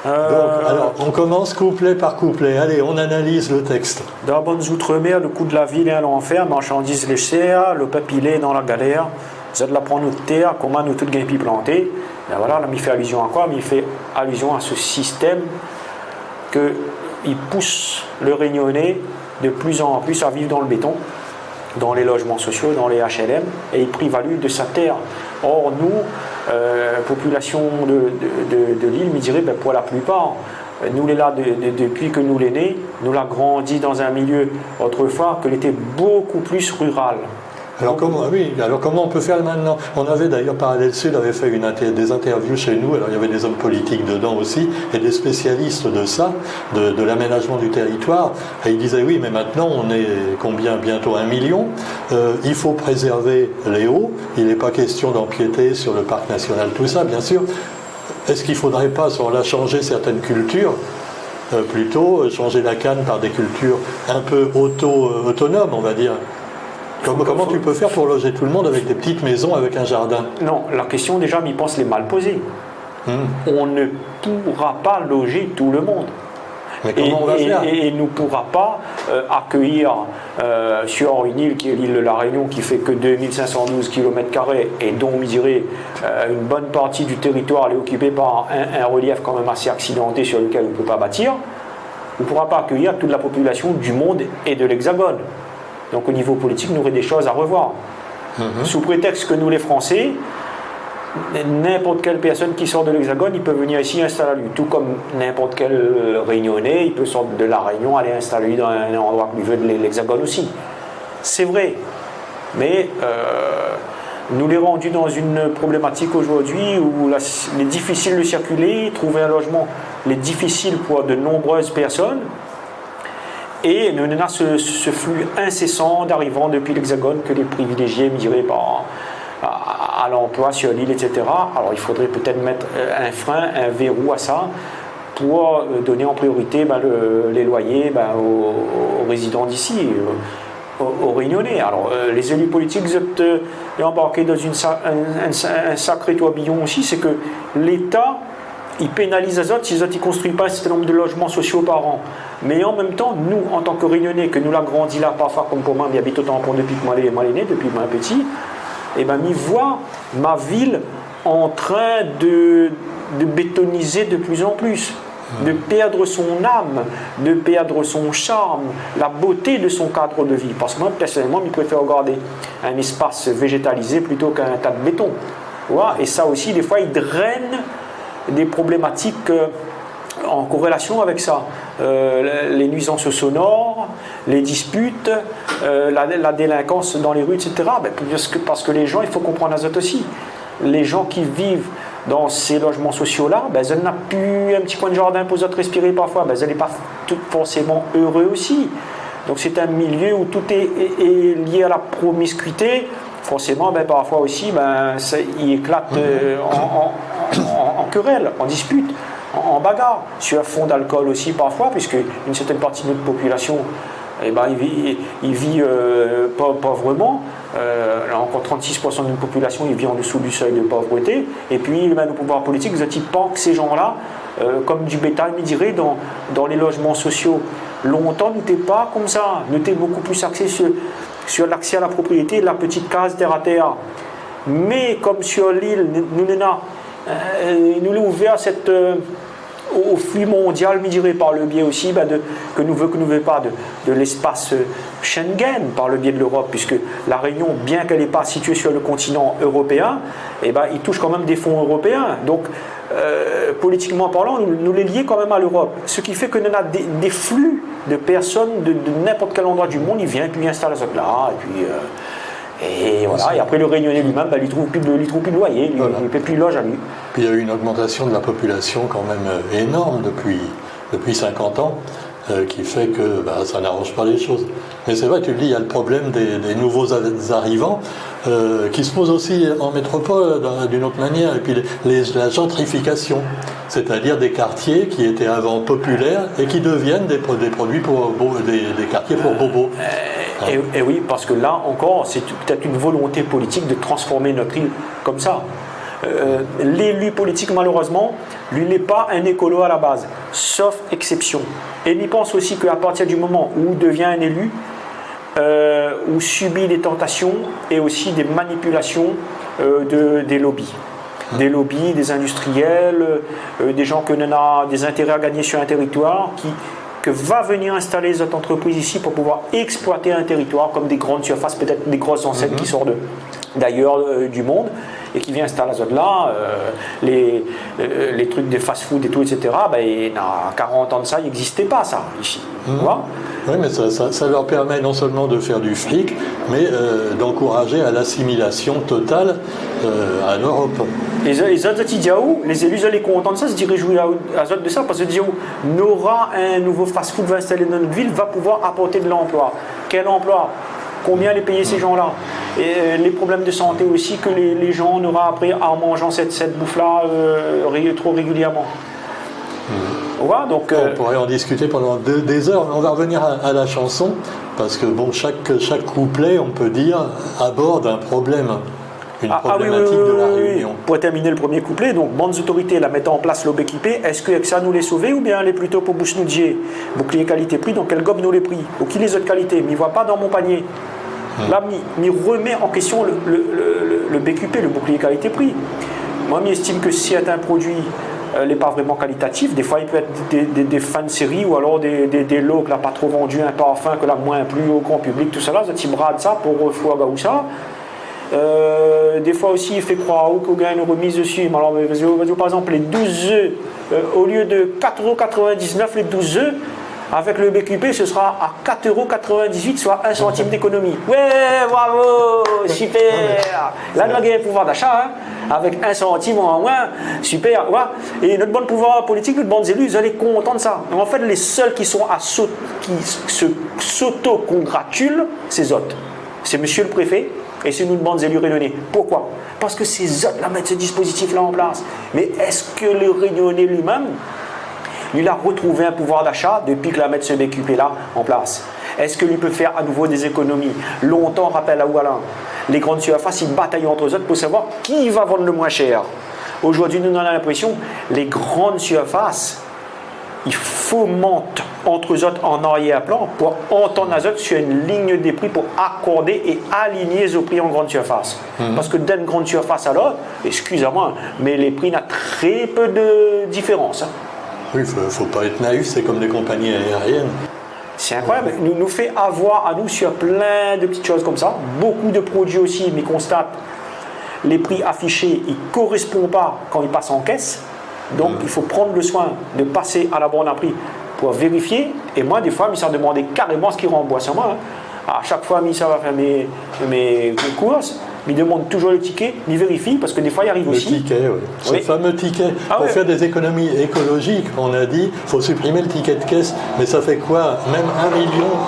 Donc, alors, on commence couplet par couplet. Allez, on analyse le texte. Dans bonnes outre-mer, le coup de la ville est l'enfer, marchandises léchères, le peuple il est dans la galère. Vous êtes là pour nous de terre, comment nous tout gain puis planter. Ben voilà, là, il fait allusion à quoi? Il fait allusion à ce système qu'il pousse le Réunionnais de plus en plus à vivre dans le béton, dans les logements sociaux, dans les HLM, et il privalue de sa terre. Or, nous, population de l'île, me dirait, ben, pour la plupart, nous, là, depuis que nous l'est né, nous l'avons grandi dans un milieu autrefois que était beaucoup plus rural. Alors comment on peut faire maintenant? On avait d'ailleurs, Parallèle Sud avait fait des interviews chez nous, alors il y avait des hommes politiques dedans aussi, et des spécialistes de ça, de l'aménagement du territoire, et ils disaient oui, mais maintenant on est combien? Bientôt 1 million, il faut préserver les hauts, il n'est pas question d'empiéter sur le parc national, tout ça, bien sûr. Est-ce qu'il ne faudrait pas, sur là, changer certaines cultures, plutôt changer la canne par des cultures un peu autonomes, on va dire? Comment tu peux faire pour loger tout le monde avec des petites maisons avec un jardin? Non, la question déjà, m'y pense, les mal posée. On ne pourra pas loger tout le monde. Mais comment on va faire? Et ne pourra pas accueillir sur une île qui est l'île de la Réunion, qui fait que 2512 km² et dont, on dirait, une bonne partie du territoire est occupée par un relief quand même assez accidenté sur lequel on ne peut pas bâtir. On ne pourra pas accueillir toute la population du monde et de l'Hexagone. Donc au niveau politique, nous aurions des choses à revoir. Sous prétexte que nous les Français, n'importe quelle personne qui sort de l'Hexagone, il peut venir ici installer lui. Tout comme n'importe quel Réunionnais, il peut sortir de la Réunion, aller installer lui dans un endroit plus vieux de l'Hexagone aussi. C'est vrai. Mais nous les rendus dans une problématique aujourd'hui où il est difficile de circuler, trouver un logement, il est difficile pour de nombreuses personnes. Et nous avons ce flux incessant d'arrivants depuis l'Hexagone que les privilégiés, me diraient, à l'emploi sur l'île, etc. Alors il faudrait peut-être mettre un frein, un verrou à ça pour donner en priorité les loyers aux résidents d'ici, aux Réunionnais. Alors les élus politiques sont embarqués dans un sacré tourbillon aussi, c'est que l'État il pénalise les autres si les autres ne construisent pas un certain nombre de logements sociaux par an. Mais en même temps, nous, en tant que Réunionnais, que nous l'avons grandi là, parfois comme pour moi, mais habite au tampon depuis que moi je né, depuis moi petit, et bien, m'y vois ma ville en train de bétoniser de plus en plus, de perdre son âme, de perdre son charme, la beauté de son cadre de vie. Parce que moi, personnellement, je préfère regarder un espace végétalisé plutôt qu'un tas de béton. Voilà. Et ça aussi, des fois, il draine des problématiques en corrélation avec ça. Les nuisances sonores, les disputes, la délinquance dans les rues, etc. Parce que les gens, il faut comprendre les autres aussi. Les gens qui vivent dans ces logements sociaux-là, ils n'ont plus un petit coin de jardin pour eux respirer parfois, ils n'est pas tout forcément heureux aussi. Donc c'est un milieu où tout est lié à la promiscuité. Forcément, parfois aussi, il éclate en querelle, en dispute, en bagarre, sur un fond d'alcool aussi parfois, puisque une certaine partie de notre population, il vit pauvrement. Encore 36% de notre population, il vit en dessous du seuil de pauvreté. Et puis, le pouvoir politique, ils pensent que ces gens-là, comme du bétail, me dirait, dans les logements sociaux, longtemps, nous n'étions pas comme ça. Nous étions beaucoup plus axés sur l'accès à la propriété, la petite case terre à terre. Mais comme sur l'île, nous l'avons ouvert au flux mondial, je dirais, par le biais aussi que nous veut pas de l'espace Schengen, par le biais de l'Europe, puisque la Réunion, bien qu'elle n'est pas située sur le continent européen, il touche quand même des fonds européens. Donc, politiquement parlant, nous les lions quand même à l'Europe. Ce qui fait que nous avons des flux de personnes de n'importe quel endroit du monde, ils viennent, puis ils installent là, et puis... Et voilà, et après le Réunionnais lui-même, il ne trouve plus de loyer, il ne paie plus de loge à lui. Puis il y a eu une augmentation de la population quand même énorme depuis 50 ans, qui fait que ça n'arrange pas les choses. Mais c'est vrai, tu le dis, il y a le problème des nouveaux arrivants, qui se pose aussi en métropole d'une autre manière, et puis la gentrification, c'est-à-dire des quartiers qui étaient avant populaires et qui deviennent des produits pour des quartiers pour bobos. Et oui, parce que là encore, c'est peut-être une volonté politique de transformer notre île comme ça. l'élu politique, malheureusement, lui n'est pas un écolo à la base, sauf exception. Et il pense aussi qu'à partir du moment où il devient un élu, où subit des tentations et aussi des manipulations des lobbies. Des lobbies, des industriels, des gens qui ont des intérêts à gagner sur un territoire, que va venir installer cette entreprise ici pour pouvoir exploiter un territoire comme des grandes surfaces, peut-être des grosses enseignes qui sortent d'ailleurs du monde et qui vient installer ça là, les trucs des fast-food et tout, etc. Ben, il y a 40 ans de ça, il n'existait pas ça ici. Oui, mais ça leur permet non seulement de faire du fric, mais d'encourager à l'assimilation totale à l'Europe. Les autres, les élus, ils sont contents de ça, se réjouir de ça, parce que disent, Nora, un nouveau fast-food va installer dans notre ville, va pouvoir apporter de l'emploi. Quel emploi? Combien les payer ces gens-là? Et les problèmes de santé aussi que les gens auront après en mangeant cette bouffe-là trop régulièrement. Ouais, donc, on pourrait en discuter pendant des heures. On va revenir à la chanson, parce que bon, chaque couplet, on peut dire, aborde un problème. Une problématique de la Réunion. Pour terminer le premier couplet, donc, bonnes autorités la mettent en place l'OBQP, est-ce que ça nous les sauver ou bien aller plutôt pour bouche nous dire bouclier qualité-prix, donc quel gobe nous les prix, ou qui les autres qualités, mais il ne voit pas dans mon panier. Là, il remet en question le BQP, le bouclier qualité-prix. Moi, j'estime que si c'est un produit n'est pas vraiment qualitatif, des fois il peut être des fins de série ou alors des lots que n'a pas trop vendu, un parfum que l'a moins plu au grand public, tout ça là, tu brades ça pour foie ou ça. Des fois aussi il fait croire qu'on gagne une remise dessus. Alors, par exemple, les 12 œufs, au lieu de 4,99 €, les 12 œufs, avec le BQP, ce sera à 4,98 €, soit 1 centime d'économie. Ouais, bravo, super. Là, nous avons un pouvoir d'achat, hein, avec 1 centime en moins, super. Ouais. Et notre bon pouvoir politique, notre bons élus, ils allaient contents de ça. Donc, en fait, les seuls qui se s'auto-congratulent, c'est les autres. C'est monsieur le préfet et c'est nous, de bandes élus réunionnais. Pourquoi? Parce que ces autres là mettent ce dispositif-là en place. Mais est-ce que le réunionnais lui-même, il a retrouvé un pouvoir d'achat depuis qu'il a mis ce BQP-là en place? Est-ce que lui peut faire à nouveau des économies? Longtemps, rappelle à Oualin, les grandes surfaces, ils bataillent entre eux autres pour savoir qui va vendre le moins cher. Aujourd'hui, nous avons l'impression les grandes surfaces, ils fomentent entre eux autres en arrière-plan pour entendre les autres sur une ligne des prix pour accorder et aligner les prix en grande surface. Parce que d'une grande surface à l'autre, excusez-moi, mais les prix n'ont très peu de différence. Hein. Oui, il ne faut pas être naïf, c'est comme les compagnies aériennes. C'est incroyable, nous fait avoir à nous sur plein de petites choses comme ça. Beaucoup de produits aussi, mais constate les prix affichés, ils ne correspondent pas quand ils passent en caisse. Donc il faut prendre le soin de passer à la borne à prix pour vérifier. Et moi, des fois, il s'est demandé carrément ce qu'il renvoie sur moi. Hein. À chaque fois, ça va faire mes courses. Il demande toujours le ticket, il vérifie, parce que des fois il arrive aussi. Le ticket, oui. Ce fameux ticket. Pour faire des économies écologiques, on a dit, il faut supprimer le ticket de caisse. Mais ça fait quoi? Même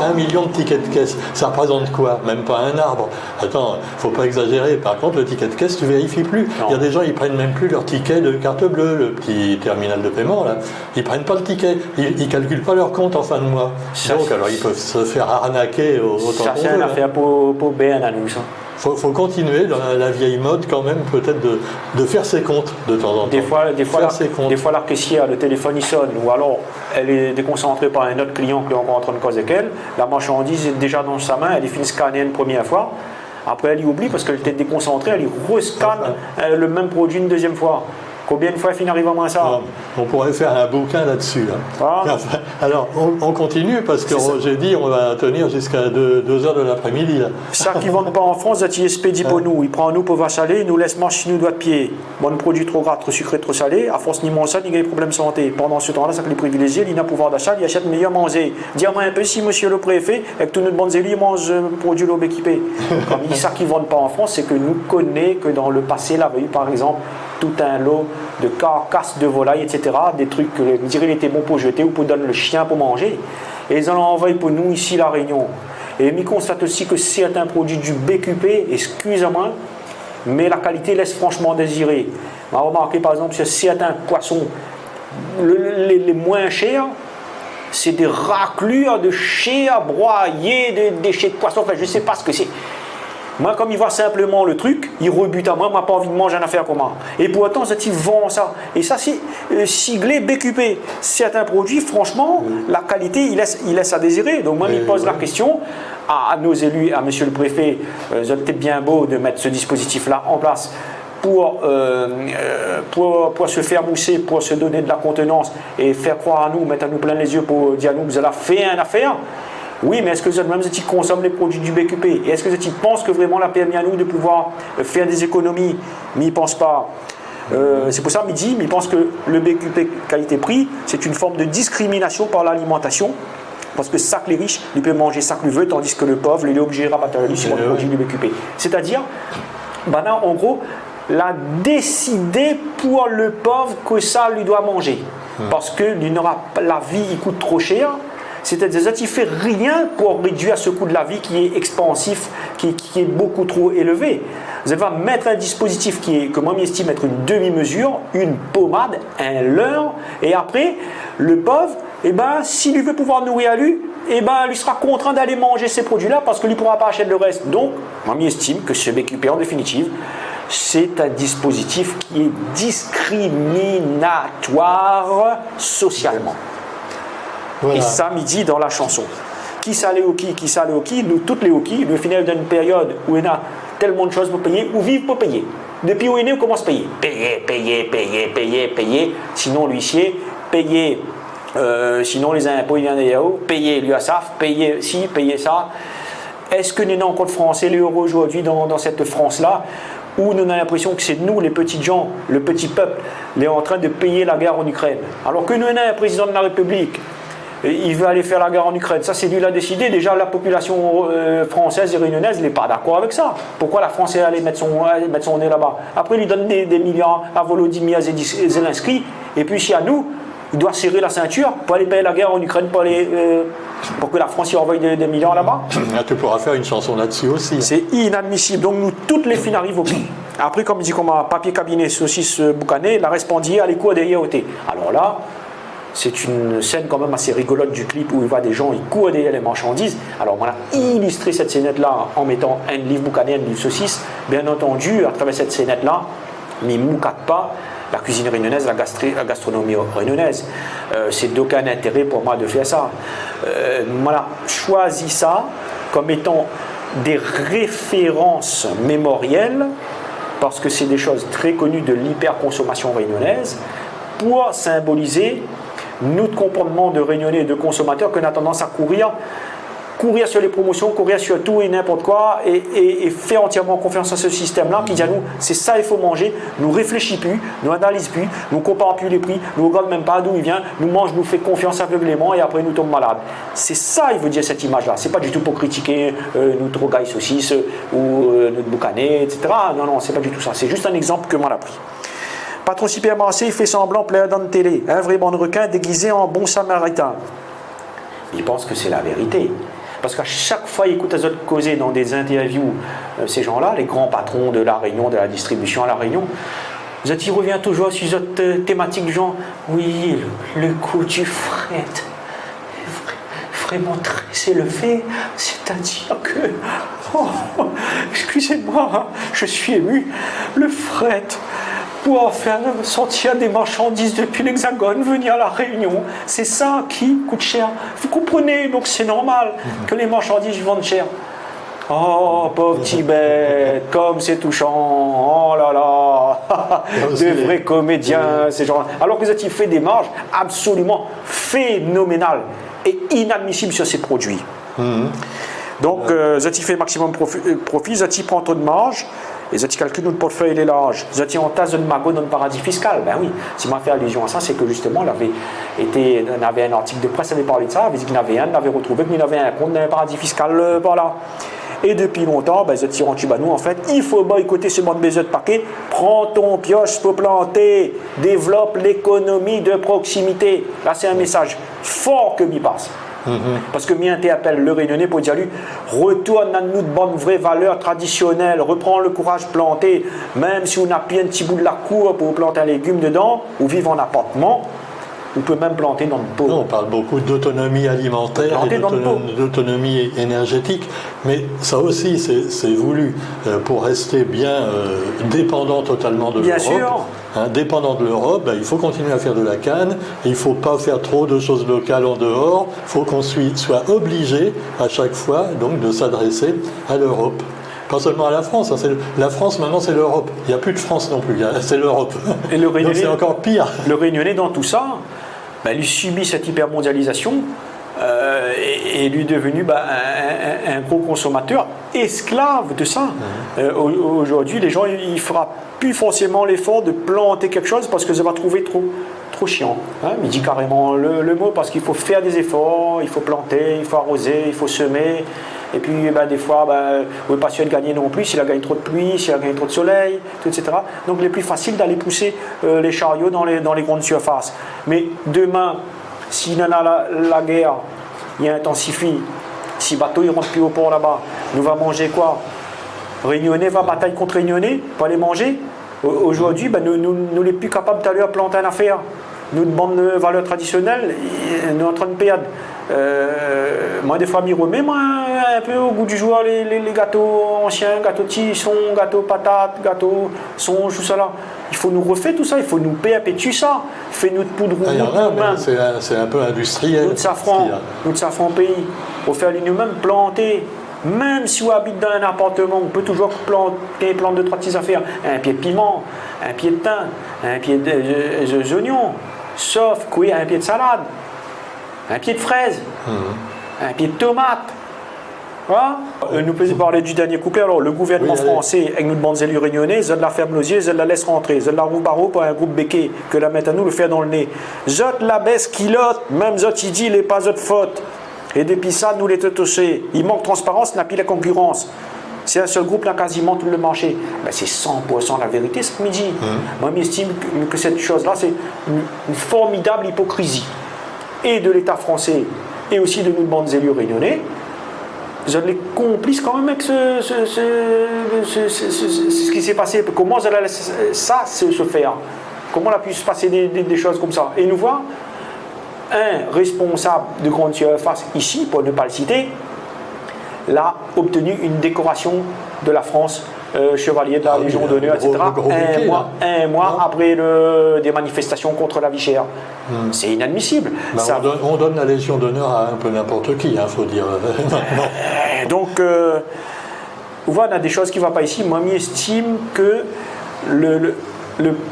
1 million de tickets de caisse. Ça représente quoi? Même pas un arbre. Attends, il ne faut pas exagérer. Par contre, le ticket de caisse, tu ne vérifies plus. Il y a des gens, ils ne prennent même plus leur ticket de carte bleue, le petit terminal de paiement, là. Ils ne prennent pas le ticket. Ils ne calculent pas leur compte en fin de mois. Donc, alors, ils peuvent se faire arnaquer autant ça, c'est une affaire pour BN à nous, ça. Il faut continuer dans la vieille mode quand même, peut-être de faire ses comptes de temps en temps. Des fois la caissière, le téléphone il sonne, ou alors elle est déconcentrée par un autre client qui est encore en train de causer avec elle. La marchandise est déjà dans sa main, elle est finie de scanner une première fois. Après elle y oublie parce qu'elle était déconcentrée, elle y rescanne le même produit une deuxième fois. Combien de fois il arrive à moins ça? On pourrait faire un bouquin là-dessus. Hein. Enfin, alors, on continue parce que j'ai dit on va tenir jusqu'à 2 heures de l'après-midi. Ça qui ne vendent pas en France, ça expédie pour nous. Il prend nous pour va salé, il nous laisse marcher nous doigts de pied. Bon, produit trop gras, trop sucré, trop salé. À force ni ça, il y a des problèmes de santé. Pendant ce temps-là, ça que les privilégiés, il a pouvoir d'achat, il achète meilleur manger. Dis-moi un peu si monsieur le préfet, avec tous nos bons élus, mange produit l'eau équipé. Comme il dit ça qui ne vendent pas en France, c'est que nous connaissons que dans le passé, il avait eu par exemple tout un lot de carcasses de volailles, etc. Des trucs que, je dirais, il était bon pour jeter ou pour donner le chien pour manger. Et ils en ont envoyé pour nous ici, la Réunion. Et ils constatent aussi que c'est un produit du BQP, excusez-moi, mais la qualité laisse franchement désirer. On a remarqué par exemple sur certains poissons, les moins chers, c'est des raclures de chair broyées, de déchets de poissons, enfin je ne sais pas ce que c'est. Moi, comme il voit simplement le truc, il rebute à moi, pas envie de manger un affaire comment. Et pour autant, ils vendent ça. Et ça, c'est siglé BQP. Certains produits, franchement, la qualité, il laisse à désirer. Donc, moi, il pose la question à nos élus, à monsieur le préfet, c'est peut-être bien beau de mettre ce dispositif-là en place pour se faire mousser, pour se donner de la contenance et faire croire à nous, mettre à nous plein les yeux pour dire à nous, vous allez faire une affaire. Oui, mais est-ce que même ils consomment les produits du BQP? Et est-ce que ils pensent que vraiment la permis à nous de pouvoir faire des économies? Mais ils ne pensent pas. C'est pour ça qu'il pense que le BQP qualité-prix, c'est une forme de discrimination par l'alimentation. Parce que ça que les riches, ils peuvent manger ça qu'ils veulent, tandis que le pauvre, il est obligé de rabattre sur le produit du BQP. C'est-à-dire, là, en gros, la décider pour le pauvre que ça lui doit manger. Parce que la vie, il coûte trop cher. C'est-à-dire qu'il ne fait rien pour réduire ce coût de la vie qui est expansif, qui est beaucoup trop élevé. Vous allez mettre un dispositif que moi j'estime être une demi-mesure, une pommade, un leurre, et après, le pauvre, s'il veut pouvoir nourrir à lui, lui sera contraint d'aller manger ces produits-là parce qu'il ne pourra pas acheter le reste. Donc, moi j'estime que ce BQP, en définitive, c'est un dispositif qui est discriminatoire socialement. Voilà. Et ça, midi dans la chanson. Qui ça les hockey, nous toutes les hockey, le final d'une période où il y a tellement de choses pour payer, ou vivre pour payer. Depuis où il est, on commence à payer. Payer. Sinon l'huissier, payer. Sinon les impôts, il y en a payer l'UASAF, payer ci, payer ça. Est-ce que nous avons encore de français, les euros aujourd'hui dans cette France-là, où nous avons l'impression que c'est nous, les petits gens, le petit peuple, qui est en train de payer la guerre en Ukraine. Alors que nous avons un président de la République, il veut aller faire la guerre en Ukraine. Ça, c'est lui qui l'a décidé. Déjà, la population française et réunionnaise n'est pas d'accord avec ça. Pourquoi la France est allée mettre son nez là-bas? Après, il lui donne des milliards à Volodymyr Zelensky. Et puis, si à nous, il doit serrer la ceinture pour aller payer la guerre en Ukraine, pour que la France y envoie des milliards là-bas. Tu pourras faire une chanson là-dessus aussi. C'est inadmissible. Donc, nous, toutes les filles arrivent au pied. Après, comme il dit, comme un papier cabinet, saucisse boucané, la respondier à l'écho des IoT. Alors là, c'est une scène quand même assez rigolote du clip où il voit des gens, ils courent derrière les marchandises. Alors on a illustré cette scénette-là en mettant un livre boucané, un livre saucisse. Bien entendu, à travers cette scénette-là, mais ne moucate pas la cuisine réunionnaise, la gastronomie réunionnaise. C'est d'aucun intérêt pour moi de faire ça. Choisis ça comme étant des références mémorielles, parce que c'est des choses très connues de l'hyperconsommation réunionnaise, pour symboliser notre comportement de réunionnais et de consommateurs qu'on a tendance à courir sur les promotions, courir sur tout et n'importe quoi et faire entièrement confiance à ce système-là qui dit à nous, c'est ça il faut manger, nous réfléchit plus, nous analyse plus, nous compare plus les prix, nous regarde même pas d'où il vient, nous mange, nous fait confiance aveuglément et après nous tombe malade. C'est ça il veut dire cette image-là. C'est pas du tout pour critiquer notre rogaille saucisse ou notre boucané, etc. Non, c'est pas du tout ça. C'est juste un exemple que moi l'a pris. Patron supermarché, il fait semblant plaire dans la télé. Un vrai bon requin déguisé en bon samaritain. Il pense que c'est la vérité. Parce qu'à chaque fois, il écoute les autres causer dans des interviews, ces gens-là, les grands patrons de la Réunion, de la distribution à la Réunion, il revient toujours sur cette thématique du genre, oui, le coût du fret est vraiment très élevé, c'est-à-dire que, excusez-moi, je suis ému, le fret, pour faire sortir des marchandises depuis l'Hexagone, venir à la Réunion, c'est ça qui coûte cher. Vous comprenez, donc c'est normal que les marchandises vendent cher. Oh, pauvre petit bête, comme c'est touchant, oh là là, de vrais comédiens, ces gens-là. Alors que vous avez fait des marges absolument phénoménales et inadmissibles sur ces produits. Donc, Zati fait maximum profit, Zati prend trop de marge, et Zati calcule notre portefeuille et les larges. Zati en tasse de magot dans le paradis fiscal. Ben oui, si m'a fait allusion à ça, c'est que justement, on avait un article de presse qui avait parlé de ça, avait dit qu'il y en avait un, on avait retrouvé qu'il y avait un compte dans le paradis fiscal par là. Et depuis longtemps, Zati rentre chez nous, en fait, il faut boycotter ce monde de paquet, prends ton pioche pour planter, développe l'économie de proximité. Là, c'est un message fort que m'y passe. Parce que m'y interpelle le Réunionnais pour dire lui, retourne à nous de bonnes vraies valeurs traditionnelles, reprends le courage de planter, même si on a pris un petit bout de la cour pour planter un légume dedans, ou vivre en appartement, on peut même planter dans le pot. Non, on parle beaucoup d'autonomie alimentaire et d'autonomie énergétique, mais ça aussi c'est voulu pour rester bien dépendant totalement de l'Europe. Bien sûr. Dépendant de l'Europe, il faut continuer à faire de la canne, il ne faut pas faire trop de choses locales en dehors, il faut qu'on soit obligé à chaque fois donc, de s'adresser à l'Europe. Pas seulement à la France, la France maintenant c'est l'Europe, il n'y a plus de France non plus, c'est l'Europe. Et le Réunionnais, donc c'est encore pire. Le Réunionnais dans tout ça, il subit cette hypermondialisation et lui est devenu un gros consommateur, esclave de ça. Aujourd'hui, les gens, ils ne feront plus forcément l'effort de planter quelque chose parce que ça va trouver trop chiant. Il dit carrément le mot parce qu'il faut faire des efforts, il faut planter, il faut arroser, il faut semer. Et puis des fois, on ne veut pas se gagner non plus s'il a gagné trop de pluie, s'il a gagné trop de soleil, etc. Donc il est plus facile d'aller pousser les chariots dans les grandes surfaces. Mais demain, si la guerre intensifie, si bateau ne rentre plus au port là-bas, nous va manger quoi? Réunionnais va bataille contre Réunionnais pour aller manger. Aujourd'hui, nous les plus capables d'aller planter une affaire. Nous, de bande de valeurs traditionnelles, nous sommes en train de perdre. Moi, des fois, je remets un peu au goût du jour les gâteaux anciens, gâteaux tisson, gâteaux patates, gâteaux songe, tout ça là. Il faut nous refaire tout ça, il faut nous perpétuer ça. Fais-nous de poudre c'est un peu industriel. Nous de safran au pays. Il faut faire nous-mêmes planter. Même si on habite dans un appartement, on peut toujours planter des plantes de 3 petites affaires. Un pied de piment, un pied de thym, un pied d'oignon, sauf cuire un pied de salade, un pied de fraise, un pied de tomate. Voilà. Nous pouvons parler du dernier couplet. Alors, le gouvernement français, avec nous de bandes élus réunionnais, zot la ferme l'osier, zot la laisse rentrer, zot la roue barreau pour un groupe béquet, que la mettre à nous le faire dans le nez. Zot la baisse kilote, même zot il dit, il n'est pas zot faute. Et depuis ça, nous les tetossés. Il manque de transparence, n'a plus la concurrence. C'est un seul groupe, là, quasiment tout le marché. C'est 100% la vérité ce midi. Moi, j'estime que cette chose-là, c'est une formidable hypocrisie. Et de l'État français, et aussi de nous, bandes élus réunionnais. Vous êtes les complices quand même avec ce qui s'est passé. Comment ça se faire? Comment il a pu se passer des choses comme ça? Et nous voir un responsable de grande surface ici, pour ne pas le citer, l'a obtenu une décoration de la France, chevalier de la Légion d'honneur, etc. Un mois après des manifestations contre la vie chère. C'est inadmissible. On donne la Légion d'honneur à un peu n'importe qui, il faut dire. Donc, on voit, on a des choses qui ne vont pas ici. Moi, j'estime que le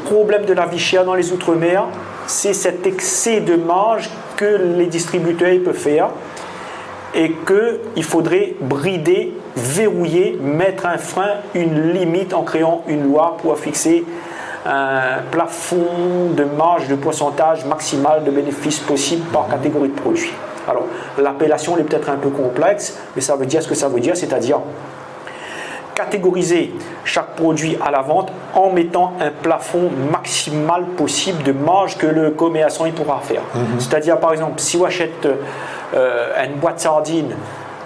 problème de la vie chère dans les Outre-mer, c'est cet excès de marge que les distributeurs peuvent faire et qu'il faudrait brider, verrouiller, mettre un frein, une limite en créant une loi pour fixer un plafond de marge de pourcentage maximal de bénéfices possibles par catégorie de produits. Alors, l'appellation est peut-être un peu complexe, mais ça veut dire ce que ça veut dire, c'est-à-dire catégoriser chaque produit à la vente en mettant un plafond maximal possible de marge que le commerçant il pourra faire. C'est-à-dire, par exemple, si on achète une boîte de sardines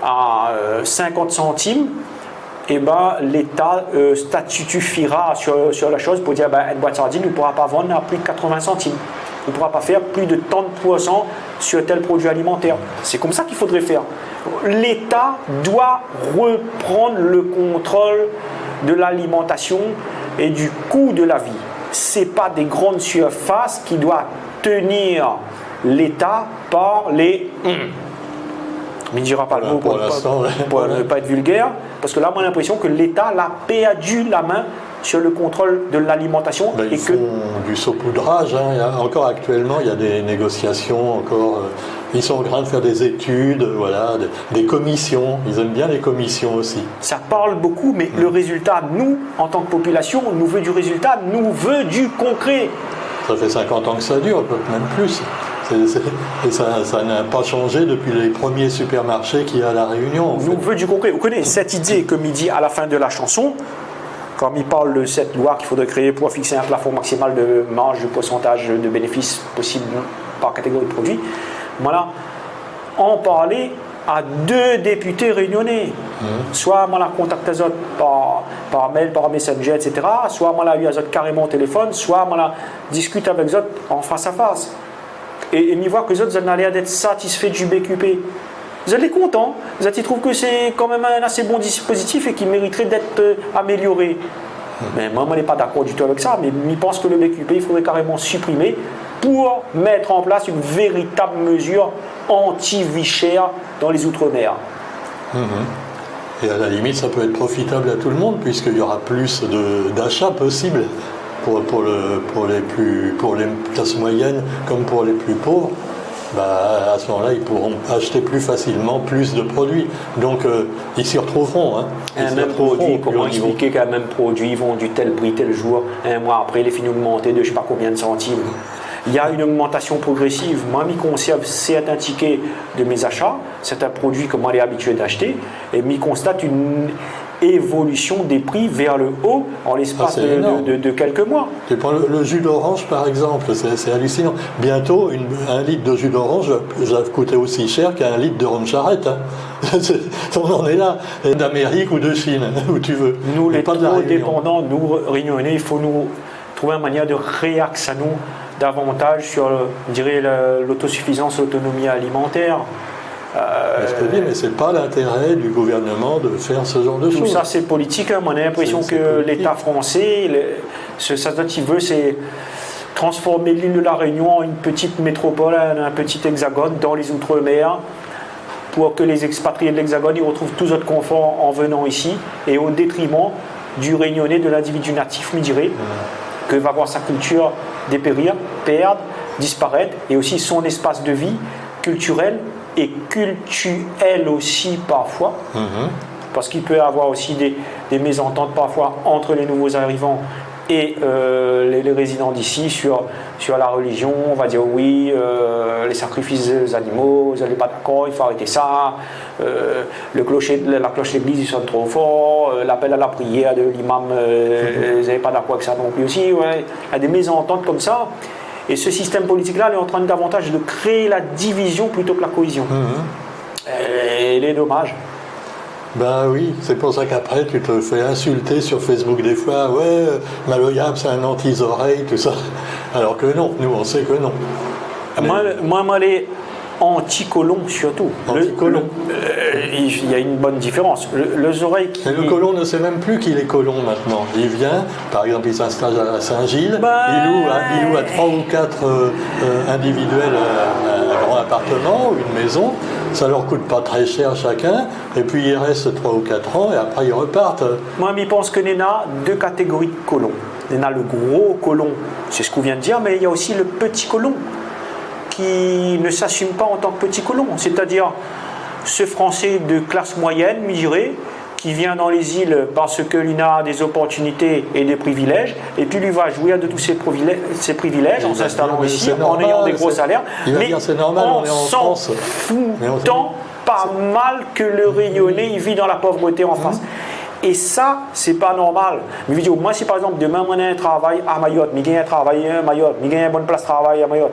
à 50 centimes, l'État statufiera sur la chose pour dire une boîte de sardines ne pourra pas vendre à plus de 80 centimes. On ne pourra pas faire plus de tant de % sur tel produit alimentaire. C'est comme ça qu'il faudrait faire. L'État doit reprendre le contrôle de l'alimentation et du coût de la vie. Ce n'est pas des grandes surfaces qui doivent tenir l'État par les... Mais il ne dira pas le mot pour ne pas être vulgaire, parce que là, on a l'impression que l'État l'a perdu la main sur le contrôle de l'alimentation. Ils font du saupoudrage. Encore actuellement, il y a des négociations. Ils sont en train de faire des études, des commissions. Ils aiment bien les commissions aussi. Ça parle beaucoup, mais le résultat, nous, en tant que population, nous veut du résultat, nous veut du concret. Ça fait 50 ans que ça dure, même plus. Et ça n'a pas changé depuis les premiers supermarchés qu'il y a à La Réunion. Nous veut du concret. Vous connaissez cette idée, comme il dit à la fin de la chanson, comme il parle de cette loi qu'il faudrait créer pour fixer un plafond maximal de marge, de pourcentage de bénéfices possible par catégorie de produits. Voilà. En parler à 2 députés réunionnais. Soit on l'a contacté par mail, par messenger, etc. Soit on l'a eu à carrément au téléphone, soit on l'a discuté avec eux en face à face. et m'y voir que les autres ont l'air d'être satisfaits du BQP. Vous êtes contents, vous trouvent que c'est quand même un assez bon dispositif et qui mériterait d'être amélioré. Mais moi, je n'ai pas d'accord du tout avec ça, mais je pense que le BQP, il faudrait carrément supprimer pour mettre en place une véritable mesure anti-vie chère dans les Outre-mer. Et à la limite, ça peut être profitable à tout le monde, puisqu'il y aura plus d'achats possibles pour les classes moyennes comme pour les plus pauvres. À ce moment-là, ils pourront acheter plus facilement plus de produits. Donc, ils s'y retrouveront. Un même produit, comment expliquer qu'un même produit vendu tel prix, tel jour, un mois après, il est fini d'augmenter de je ne sais pas combien de centimes. Il y a une augmentation progressive. Moi, je conserve certains tickets de mes achats, certains produits que moi, je suis habitué d'acheter, et je constate une évolution des prix vers le haut en l'espace de quelques mois. Tu prends le jus d'orange par exemple, c'est hallucinant. Bientôt, un litre de jus d'orange va coûter aussi cher qu'un litre de rhum charrette. On en est là, d'Amérique ou de Chine, où tu veux. Nous, les trop dépendants, nous, Réunionnais, il faut nous trouver une manière de réaxer à nous davantage sur, je dirais, l'autosuffisance, l'autonomie alimentaire. Je te dis, mais ce n'est pas l'intérêt du gouvernement de faire ce genre de choses. Tout ça, c'est politique. Hein. Moi, on a l'impression que l'État français, ce qu'il veut, c'est transformer l'île de la Réunion en une petite métropole, un petit hexagone dans les Outre-mer, pour que les expatriés de l'hexagone ils retrouvent tout notre confort en venant ici, et au détriment du Réunionnais, de l'individu natif, je dirais, que va voir sa culture dépérir, perdre, disparaître, et aussi son espace de vie culturel et cultuel aussi parfois, parce qu'il peut y avoir aussi des mésententes parfois entre les nouveaux arrivants et les résidents d'ici sur la religion. On va dire oui, les sacrifices des animaux, vous n'allez pas d'accord, il faut arrêter ça, la cloche d'église ils sonne trop fort, l'appel à la prière de l'imam, vous n'avez pas d'accord avec ça non plus aussi, ouais. Il y a des mésententes comme ça. Et ce système politique-là est en train davantage de créer la division plutôt que la cohésion. Et il est dommage. Ben oui, c'est pour ça qu'après tu te fais insulter sur Facebook des fois, ouais, Maloyab c'est un anti-oreille, tout ça. Alors que non, nous on sait que non. Moi, les anti-colons surtout. Anti-colons. Il y a une bonne différence. Les oreilles qui... Et le colon ne sait même plus qu'il est colon maintenant. Il vient, par exemple, il s'installe à Saint-Gilles, il loue à 3 ou 4 individuels un grand appartement ou une maison. Ça leur coûte pas très cher chacun, et puis ils restent 3 ou 4 ans, et après ils repartent. Moi, je pense que nous avons deux catégories de colons. Il y a le gros colon, c'est ce qu'on vient de dire, mais il y a aussi le petit colon, qui ne s'assume pas en tant que petit colon. C'est-à-dire ce Français de classe moyenne, je dirais, qui vient dans les îles parce qu'il a des opportunités et des privilèges, et puis lui va jouir de tous ces privilèges en s'installant ici, en ayant des gros salaires, mais en s'en foutant pas mal que le Réunionnais il vit dans la pauvreté en face. Et ça, c'est pas normal. Mais moi, si par exemple demain, moi, j'ai un travail à Mayotte, je gagne un travail à Mayotte, je gagne une bonne place de travail à Mayotte,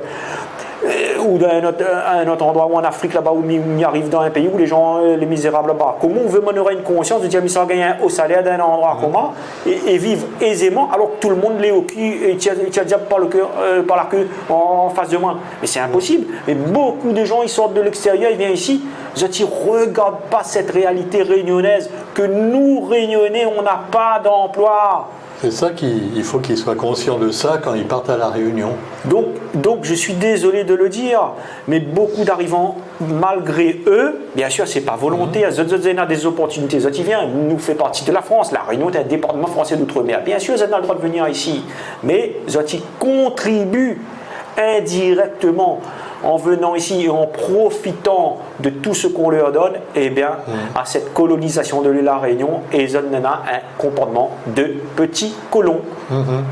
ou dans un autre endroit ou en Afrique là-bas où il arrive dans un pays où les gens, les misérables là-bas, comment on veut m'honorer une conscience de dire mais ça va gagner un haut salaire d'un endroit comment et vivre aisément alors que tout le monde l'est au cul et tient le diable par la queue en face de moi. Mais c'est impossible. Mais beaucoup de gens ils sortent de l'extérieur, ils viennent ici, ils ne regardent pas cette réalité réunionnaise que nous Réunionnais on n'a pas d'emploi. C'est ça qu'il faut qu'ils soient conscients de ça quand ils partent à la Réunion. Donc je suis désolé de le dire, mais beaucoup d'arrivants, malgré eux, bien sûr c'est pas volonté, ils ont des opportunités, ils viennent, nous fait partie de la France, la Réunion est un département français d'outre-mer, bien sûr ils ont le droit de venir ici, mais ils contribuent indirectement en venant ici et en profitant de tout ce qu'on leur donne, eh bien, à cette colonisation de l'île de la Réunion, et ils ont un comportement de petits colons,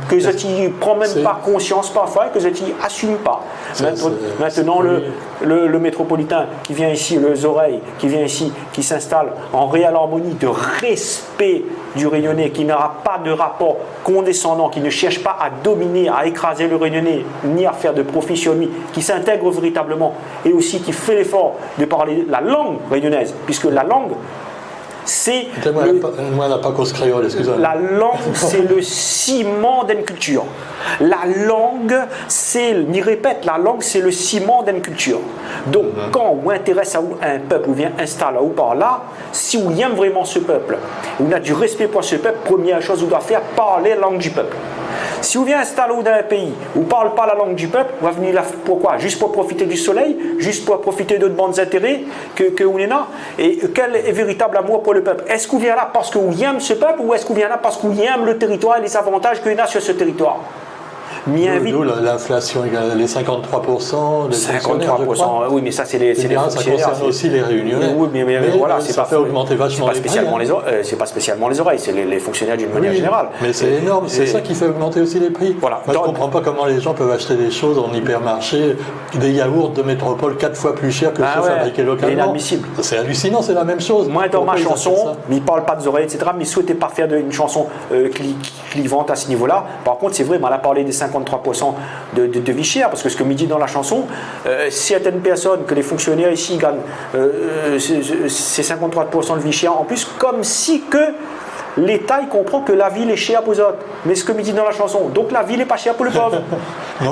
que ils ne prennent même pas conscience parfois, que ils n'assument pas. Maintenant, le métropolitain qui vient ici, les oreilles, qui vient ici, qui s'installe en réelle harmonie de respect du Réunionnais, qui n'aura pas de rapport condescendant, qui ne cherche pas à dominer, à écraser le Réunionnais, ni à faire de profit sur lui, qui s'intègre véritablement, et aussi qui fait l'effort de parler la langue réunionnaise, puisque la langue, c'est moi, on n'a pas cause créole, excusez-moi. la langue, c'est le ciment d'une culture. La langue, m'y répète, la langue, c'est le ciment d'une culture. Donc, quand on intéresse à un peuple, ou vient installer ou par là, si on aime vraiment ce peuple, on a du respect pour ce peuple, première chose qu'on doit faire, parler la langue du peuple. Si vous venez installer dans un pays où on ne parle pas la langue du peuple, on va venir là pourquoi? Juste pour profiter du soleil, juste pour profiter d'autres bandes d'intérêts que on est là. Et quel est véritable amour pour le peuple? Est-ce qu'on vient là parce qu'on aime ce peuple ou est-ce qu'on vient là parce qu'on aime le territoire et les avantages qu'il y a sur ce territoire? D'où l'inflation, les 53%, 53%, oui, mais ça, c'est les fonctionnaires. Ça concerne aussi les Réunionnais. Oui, mais voilà, ça fait augmenter vachement les prix. C'est pas spécialement les oreilles, c'est les fonctionnaires d'une manière générale. Mais c'est énorme, c'est ça qui fait augmenter aussi les prix. Voilà. Moi, je ne comprends pas comment les gens peuvent acheter des choses en hypermarché, des yaourts de métropole 4 fois plus chers que ceux fabriqués localement. C'est inadmissible. C'est hallucinant, c'est la même chose. Moi, dans ma chanson, mais il ne parle pas des oreilles, etc., mais il ne souhaitait pas faire une chanson clivante à ce niveau-là. Par contre, c'est vrai, elle a parlé des 53% de vie chère, parce que ce que me dit dans la chanson, certaines personnes, que les fonctionnaires ici gagnent ces 53% de vie chère, en plus, comme si que l'État il comprend que la ville est chère pour eux autres. Mais ce que me dit dans la chanson, donc la ville n'est pas chère pour le pauvre.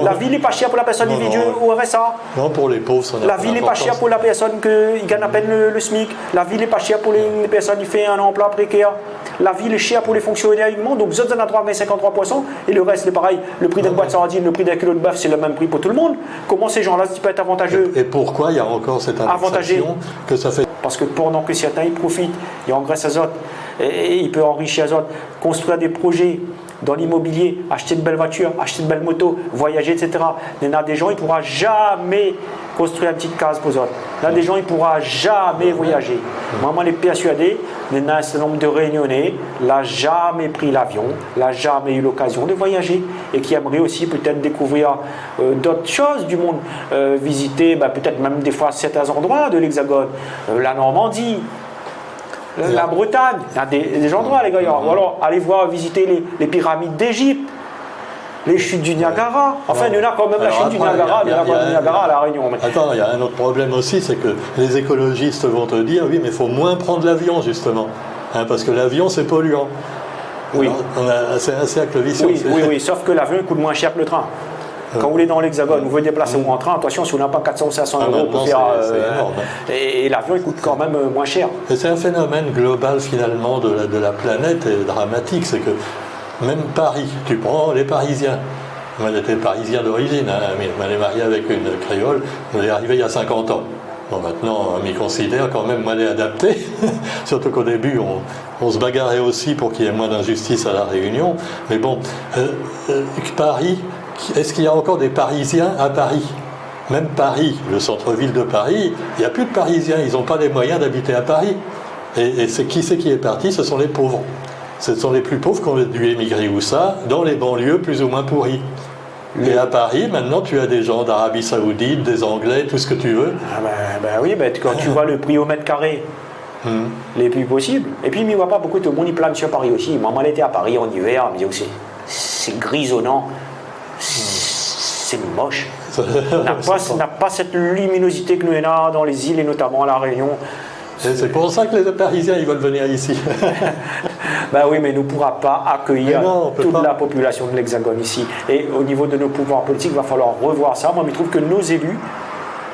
La ville n'est pas chère pour la personne individuelle au RSA. Non, pour les pauvres, ça n'a La ville n'est pas chère pour la personne qui gagne à peine le SMIC. La ville n'est pas chère pour les personnes qui font un emploi précaire. La ville est chère pour les fonctionnaires uniquement, donc vous en avez droit à 53%, et le reste c'est pareil. Le prix d'une boîte de sardines, le prix d'un kilo de bœuf, c'est le même prix pour tout le monde. Comment ces gens-là, ça peut être avantageux? Et pourquoi il y a encore cette indexation que ça fait? Parce que pendant que certains ils profitent, ils engraissent les autres, et ils peuvent enrichir les autres, construire des projets dans l'immobilier, acheter de belles voitures, acheter de belles motos, voyager, etc. Il y en a des gens, ils ne pourront jamais construire une petite case pour eux autres. Il y en a des gens, ils ne pourront jamais voyager. Moi, je suis persuadé, il y a un certain nombre de Réunionnais, n'a jamais pris l'avion, n'a jamais eu l'occasion de voyager et qui aimeraient aussi peut-être découvrir d'autres choses du monde, visiter peut-être même des fois certains endroits de l'Hexagone, la Normandie, la Bretagne, il y a des endroits, les gars. Ou alors, allez voir, visiter les pyramides d'Égypte, les chutes du Niagara. Enfin, il y en a quand même la chute du Niagara, il y en a quand même du Niagara à La Réunion. Attends, il y a un autre problème aussi, c'est que les écologistes vont te dire, oui, mais il faut moins prendre l'avion, justement. Parce que l'avion, c'est polluant. Oui. C'est un cercle vicieux. Oui, sauf que l'avion coûte moins cher que le train. Quand vous voulez dans l'Hexagone, vous vous déplacez en train, attention, si vous n'avez pas 400 ou 500 euros pour faire. Et l'avion, il coûte quand même moins cher. Et c'est un phénomène global, finalement, de la planète et dramatique. C'est que même Paris, tu prends les Parisiens. Moi, j'étais parisien d'origine, mais je m'allais marier avec une créole. On est arrivé il y a 50 ans. Bon, maintenant, on m'y considère quand même mal adapté. Surtout qu'au début, on se bagarrait aussi pour qu'il y ait moins d'injustice à La Réunion. Mais bon, Paris. Est-ce qu'il y a encore des Parisiens à Paris? Même Paris, le centre-ville de Paris, il n'y a plus de Parisiens, ils n'ont pas les moyens d'habiter à Paris. Et qui c'est qui est parti? Ce sont les pauvres. Ce sont les plus pauvres qui ont dû émigrer où ça? Dans les banlieues plus ou moins pourries. Et à Paris, maintenant, tu as des gens d'Arabie Saoudite, des Anglais, tout ce que tu veux. Oui, quand tu vois le prix au mètre carré, les plus possibles. Et puis, il n'y a pas beaucoup de monde qui plane sur Paris aussi. Maman était à Paris en hiver, elle me dit c'est grisonnant. C'est moche. n'a pas cette luminosité que nous avons dans les îles et notamment à La Réunion. C'est pour ça que les Parisiens ils veulent venir ici. Oui, mais nous ne pourrons pas accueillir toute la population de l'Hexagone ici. Et au niveau de nos pouvoirs politiques, il va falloir revoir ça. Moi, je trouve que nos élus,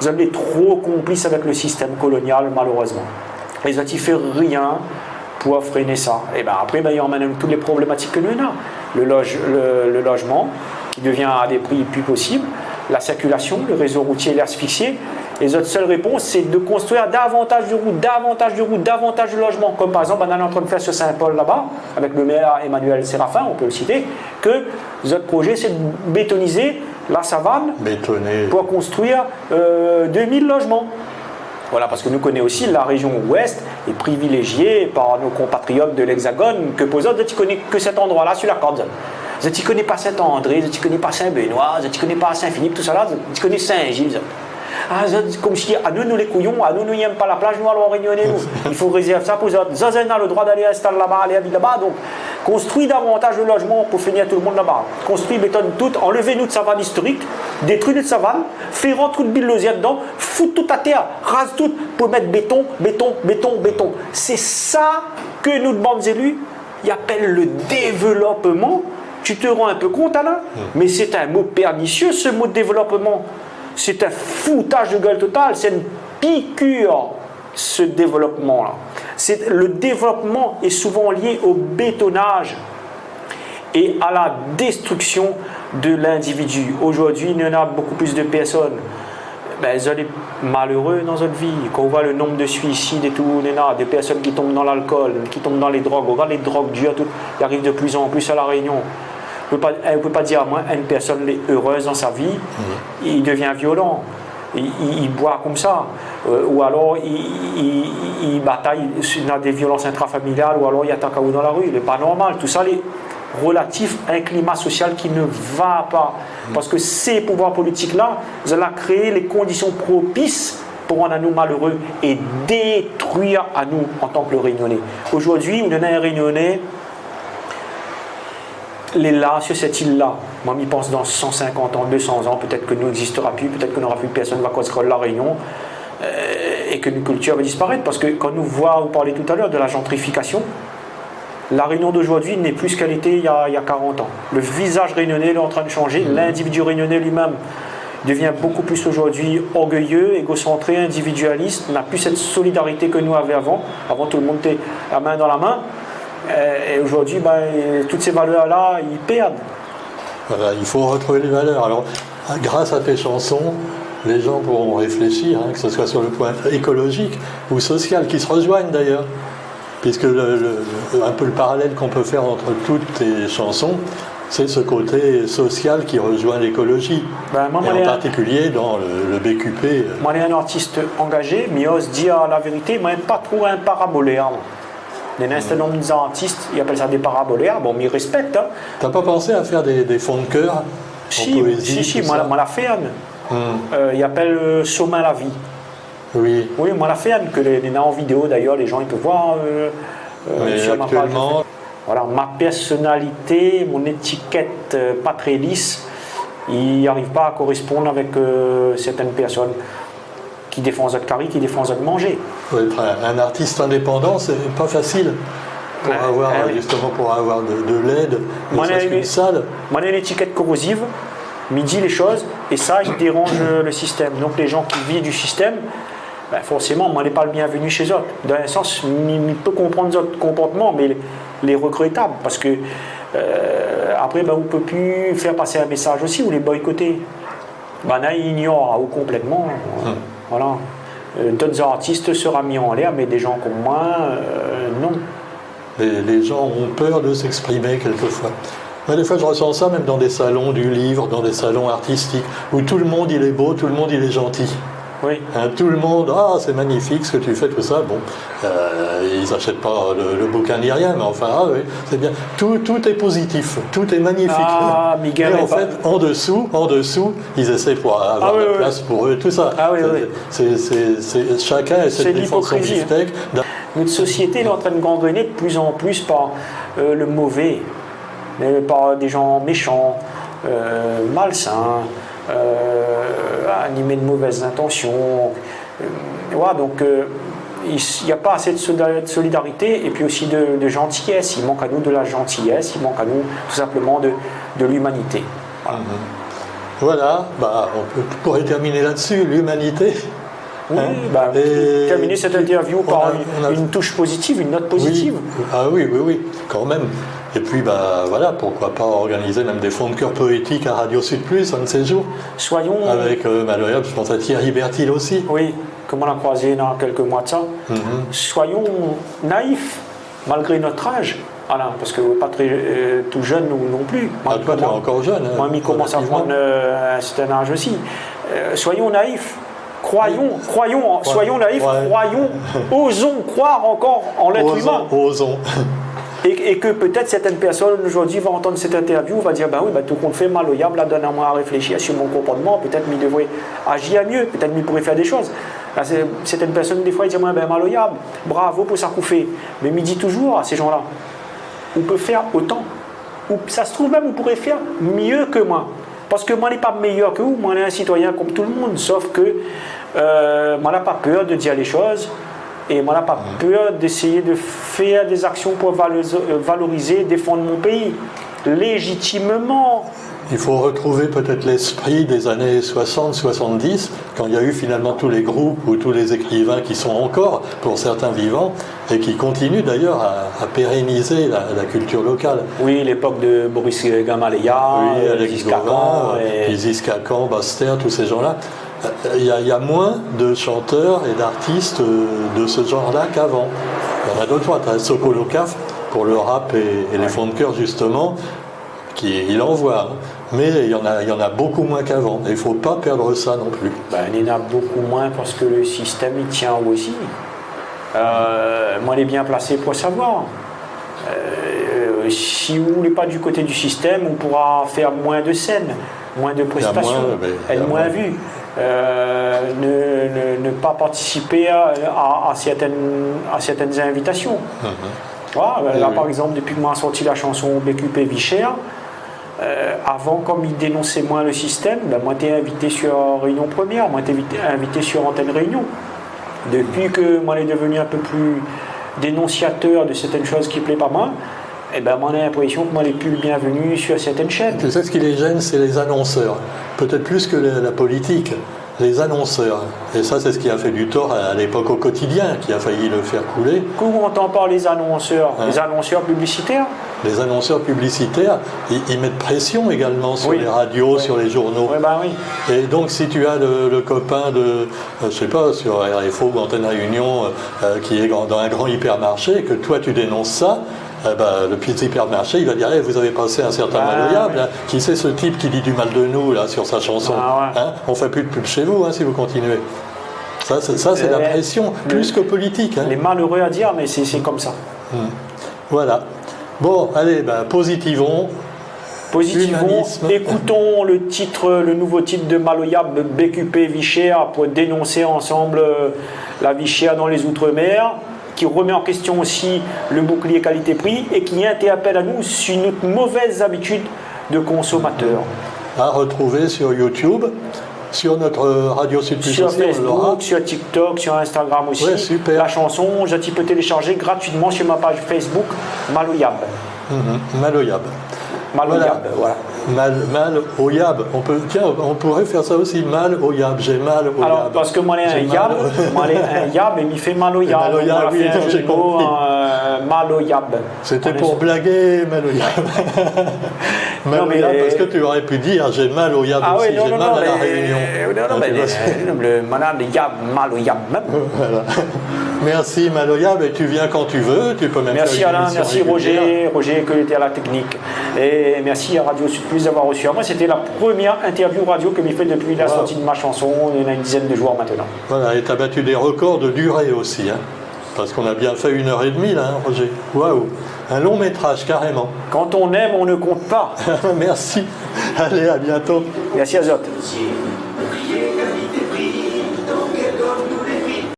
ils ont été trop complices avec le système colonial, malheureusement. Ils n'ont fait rien pour freiner ça. Et après, il y a même toutes les problématiques que nous avons. Le logement, qui devient à des prix plus possibles, la circulation, le réseau routier est asphyxié. Et notre seule réponse, c'est de construire davantage de routes, davantage de logements. Comme par exemple, on est en train de faire sur Saint-Paul là-bas, avec le maire Emmanuel Séraphin, on peut le citer, que notre projet, c'est de bétoniser la savane pour construire 2000 logements. Voilà, parce que nous connaissons aussi la région ouest est privilégiée par nos compatriotes de l'Hexagone, que pour eux, tu ne connais que cet endroit-là sur la corde. Tu ne connais pas Saint-André, tu ne connais pas Saint-Benoît, tu ne connais pas Saint-Philippe, tout ça là, tu connais Saint-Gilles. Comme si à nous les couillons, à nous n'aimons pas la plage, nous allons réunionner nous. Il faut réserver ça pour eux autres. Zazen a le droit d'aller installer là-bas, aller habiter là-bas. Donc Construis davantage de logements pour finir tout le monde là-bas. Construis, bétonne tout, enlevez-nous de savane historique, détruis de savane, fais rentrer toute billosière dedans, fous tout à terre, rase tout pour mettre béton, béton, béton, béton. C'est ça que nous, bandes élus, ils appellent le développement. Tu te rends un peu compte, Alain? Mais c'est un mot pernicieux, ce mot de développement. C'est un foutage de gueule total, c'est une piqûre, ce développement-là. Le développement est souvent lié au bétonnage et à la destruction de l'individu. Aujourd'hui, il y en a beaucoup plus de personnes. Elles sont malheureuses dans notre vie. Quand on voit le nombre de suicides et tout, il y a des personnes qui tombent dans l'alcool, qui tombent dans les drogues. On regarde les drogues dures, tout, il arrive de plus en plus à La Réunion. On ne peut pas dire à moi, une personne est heureuse dans sa vie, il devient violent. Il boit comme ça, ou alors il bataille dans des violences intrafamiliales, ou alors il attaque à vous dans la rue. Il n'est pas normal. Tout ça est relatif à un climat social qui ne va pas. Parce que ces pouvoirs politiques-là, ils ont créé les conditions propices pour rendre à nous malheureux et détruire à nous en tant que le Réunionnais. Aujourd'hui, on a un Réunionnais, les là, sur cette île-là, moi, je pense dans 150 ans, 200 ans, peut-être que nous n'existera plus, peut-être que n'aura plus personne qui va construire La Réunion et que notre culture va disparaître. Parce que quand nous voyons, vous parlez tout à l'heure de la gentrification, La Réunion d'aujourd'hui n'est plus ce qu'elle était il y a 40 ans. Le visage réunionnais est en train de changer, l'individu réunionnais lui-même devient beaucoup plus aujourd'hui orgueilleux, égocentré, individualiste, n'a plus cette solidarité que nous avions avant. Avant, tout le monde était la main dans la main. Et aujourd'hui, toutes ces valeurs-là, ils perdent. Voilà, il faut retrouver les valeurs. Alors, grâce à tes chansons, les gens pourront réfléchir, que ce soit sur le point écologique ou social, qui se rejoignent d'ailleurs. Puisque un peu le parallèle qu'on peut faire entre toutes tes chansons, c'est ce côté social qui rejoint l'écologie. Et en particulier dans le BQP. Moi, je suis un artiste engagé, mais j'ose dire la vérité, moi, je n'aime pas trop un parabolaire. Il y a un certain nombre d'artistes, ils appellent ça des parabolaires, bon, mais ils respectent. Hein. Tu n'as pas pensé à faire des fonds de cœur en poésie? Si, moi, la fait un. Il appelle Sommin la vie. Oui. Oui, moi, la fait un, que les en vidéo d'ailleurs, les gens ils peuvent voir sur actuellement... ma page. Voilà, ma personnalité, mon étiquette pas très lisse, il n'arrive pas à correspondre avec certaines personnes qui défendent de carré, qui défendent de manger. Oui, un artiste indépendant, c'est pas facile pour avoir de l'aide, Moi, j'ai une étiquette corrosive, dit les choses, et ça, il dérange le système. Donc les gens qui vivent du système, forcément, moi, n'est pas le bienvenu chez eux. Dans un sens, il peut comprendre notre comportement, mais les regrettables, parce que après, on ne peut plus faire passer un message aussi, ou les boycotter. Là, ils ignorent complètement. Voilà. D'autres artistes seront mis en l'air, mais des gens comme moi, non. Les gens ont peur de s'exprimer quelquefois. Moi, des fois, je ressens ça même dans des salons du livre, dans des salons artistiques, où tout le monde, il est beau, tout le monde, il est gentil. Oui. Tout le monde, c'est magnifique ce que tu fais, tout ça. Bon, ils n'achètent pas le bouquin ni rien, mais enfin, oui, c'est bien. Tout est positif, tout est magnifique. Miguel, et en fait, en dessous, ils essaient pour avoir la place pour eux, tout ça. Chacun essaie de défendre son beefsteak. Notre société est en train de gangréner de plus en plus par le mauvais, par des gens méchants, malsains. Animé de mauvaises intentions. Voilà, donc il n'y a pas assez de solidarité et puis aussi de gentillesse. Il manque à nous de la gentillesse, il manque à nous tout simplement de l'humanité. Voilà, on pourrait terminer là-dessus, l'humanité. Oui, terminer cette interview par une touche positive, une note positive. Oui, quand même. Et puis, voilà, pourquoi pas organiser même des fonds de cœur poétiques à Radio Sud Plus, un de ces jours. Soyons... Avec Malloyable, je pense à Thierry Bertil aussi. Oui, comme on l'a croisé dans quelques mois de ça. Soyons naïfs, malgré notre âge. Alain, parce que pas très tout jeune non plus. Toi, tu es encore jeune. Moi, il commence à prendre un certain âge aussi. Soyons naïfs. Soyons naïfs, croyons, osons croire encore en l'être humain. Osons. Et que peut-être certaines personnes aujourd'hui vont entendre cette interview, vont dire tout compte fait, malloyable, là, donne-moi à réfléchir sur mon comportement, peut-être qu'il devrait agir mieux, peut-être qu'il pourrait faire des choses. Là, certaines personnes, des fois, ils disent malloyable, bravo pour ça qu'on fait. Mais il dit toujours à ces gens-là, on peut faire autant. Ou ça se trouve même, on pourrait faire mieux que moi. Parce que moi, je n'ai pas meilleur que vous, moi, je suis un citoyen comme tout le monde, sauf que moi, je n'ai pas peur de dire les choses, et moi, je n'ai pas peur d'essayer de faire des actions pour valoriser, défendre mon pays, légitimement. Il faut retrouver peut-être l'esprit des années 60-70, quand il y a eu finalement tous les groupes ou tous les écrivains qui sont encore, pour certains vivants, et qui continuent d'ailleurs à pérenniser la culture locale. Oui, l'époque de Boris Gamaleya, oui, Alex Gauvin, Isis Kakan, Baster, tous ces gens-là. Il y a moins de chanteurs et d'artistes de ce genre-là qu'avant. Il y en a d'autres, tu as Sokolo Kaf pour le rap et les fonds de cœur justement, il envoie, hein. Mais il y en a beaucoup moins qu'avant. Et il ne faut pas perdre ça non plus. Il y en a beaucoup moins parce que le système il tient aussi. Moi, il est bien placé pour savoir. Si vous n'êtes pas du côté du système, on pourra faire moins de scènes, moins de prestations, être moins vu. Ne pas participer à certaines invitations. Voilà, là, par exemple, depuis que moi j'ai sorti la chanson BQP Vichère, avant, comme il dénonçait moins le système, moi j'étais invité sur Réunion Première, moi j'étais invité sur Antenne Réunion. Depuis que moi je suis devenu un peu plus dénonciateur de certaines choses qui ne plaisent pas moi, moi j'ai l'impression que moi je suis plus le bienvenu sur certaines chaînes. Tu sais, ce qui les gêne, c'est les annonceurs. Peut-être plus que la politique. Les annonceurs. Et ça, c'est ce qui a fait du tort à l'époque au Quotidien, qui a failli le faire couler. Comment on entend par les annonceurs? Les annonceurs publicitaires? Les annonceurs publicitaires, ils mettent pression également sur les radios, sur les journaux. Oui. Et donc, si tu as le copain de, je sais pas, sur RFO ou Antenne Réunion, qui est dans un grand hypermarché, et que toi, tu dénonces ça, le petit hypermarché, il va dire vous avez passé un certain maloyable. Oui. Qui c'est ce type qui dit du mal de nous là, sur sa chanson on ne fait plus de pub chez vous si vous continuez. Ça c'est la pression, plus que politique. Les malheureux à dire, mais c'est comme ça. Voilà. Bon, allez, positivons. Humanisme. Écoutons le nouveau titre de Maloyab, BQP Vichère, pour dénoncer ensemble la vie chère dans les Outre-mer, qui remet en question aussi le bouclier qualité-prix et qui interpelle à nous sur notre mauvaise habitude de consommateur. À retrouver sur YouTube, sur notre Radio Sud Plus sur aussi, Facebook, sur TikTok, sur Instagram aussi. Ouais, super. La chanson, tu peux télécharger gratuitement sur ma page Facebook Maloyab. Maloyab. Maloyab, voilà. Mal au yab. On pourrait faire ça aussi. Mal au yab. J'ai mal au yab. Alors, parce que moi, j'ai un yab, et il fait mal au yab. Oui, j'ai compris. Mal au yab. C'était pour blaguer, mal au yab. Mal au yab, parce que tu aurais pu dire j'ai mal au yab aussi. J'ai mal à la Réunion. Le malade de yab, mal au yab. Voilà. Merci Maloyab, et tu viens quand tu veux, tu peux même merci faire une Alain, merci Roger que était à la technique. Et merci à Radio Sud Plus d'avoir reçu. Moi, c'était la première interview radio que j'ai fait depuis la sortie de ma chanson, il y en a une dizaine de jours maintenant. Voilà, et tu as battu des records de durée aussi, parce qu'on a bien fait 1h30 là, Roger. Waouh, un long métrage carrément. Quand on aime, on ne compte pas. Merci, allez, à bientôt. Merci Azote.